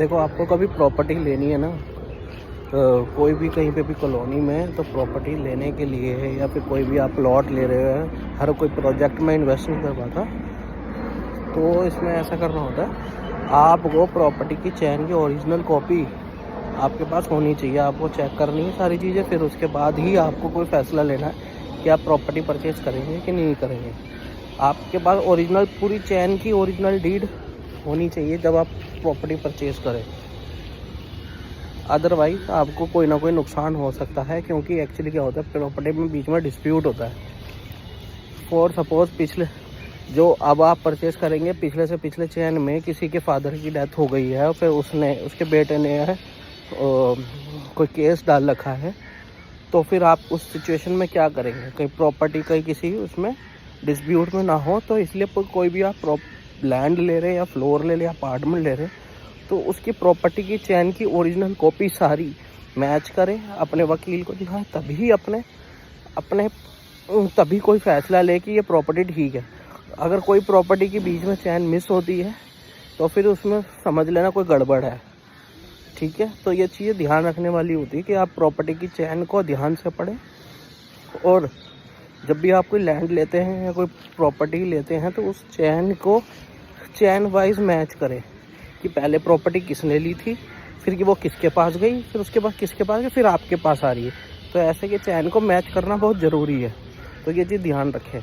देखो, आपको कभी प्रॉपर्टी लेनी है ना, कोई भी कहीं पे भी कॉलोनी में, तो प्रॉपर्टी लेने के लिए या फिर कोई भी आप प्लॉट ले रहे हो, हर कोई प्रोजेक्ट में इन्वेस्ट नहीं कर पाता। तो इसमें ऐसा करना होता है, आपको प्रॉपर्टी की चैन की ओरिजिनल कॉपी आपके पास होनी चाहिए। आपको चेक करनी है सारी चीज़ें, फिर उसके बाद ही आपको कोई फ़ैसला लेना है कि आप प्रॉपर्टी परचेज़ करेंगे कि नहीं करेंगे। आपके पास ओरिजिनल पूरी चैन की ओरिजिनल डीड होनी चाहिए जब आप प्रॉपर्टी परचेज़ करें। अदरवाइज़ आपको कोई ना कोई नुकसान हो सकता है, क्योंकि एक्चुअली क्या होता है, प्रॉपर्टी में बीच में डिस्प्यूट होता है। फॉर सपोज़ पिछले जो अब आप परचेज़ करेंगे, पिछले से पिछले चैन में किसी के फादर की डेथ हो गई है और फिर उसके बेटे ने कोई केस डाल रखा है, तो फिर आप उस सिचुएशन में क्या करेंगे? कहीं प्रॉपर्टी कहीं किसी उसमें डिस्प्यूट में ना हो, तो इसलिए कोई भी आप लैंड ले रहे हैं या फ्लोर ले रहे हैं, अपार्टमेंट ले रहे हैं, तो उसकी प्रॉपर्टी की चैन की ओरिजिनल कॉपी सारी मैच करें, अपने वकील को दिखाएं, तभी अपने तभी कोई फ़ैसला ले कि ये प्रॉपर्टी ठीक है। अगर कोई प्रॉपर्टी के बीच में चैन मिस होती है, तो फिर उसमें समझ लेना कोई गड़बड़ है। ठीक है, तो ये चीज़ें ध्यान रखने वाली होती है कि आप प्रॉपर्टी की चैन को ध्यान से पढ़ें, और जब भी आप कोई लैंड लेते हैं या कोई प्रॉपर्टी लेते हैं, तो उस चैन को चैन वाइज मैच करें कि पहले प्रॉपर्टी किसने ली थी, फिर कि वो किसके पास गई, फिर उसके बाद किसके पास गई, फिर आपके पास आ रही है। तो ऐसे कि चैन को मैच करना बहुत ज़रूरी है, तो ये चीज़ ध्यान रखें।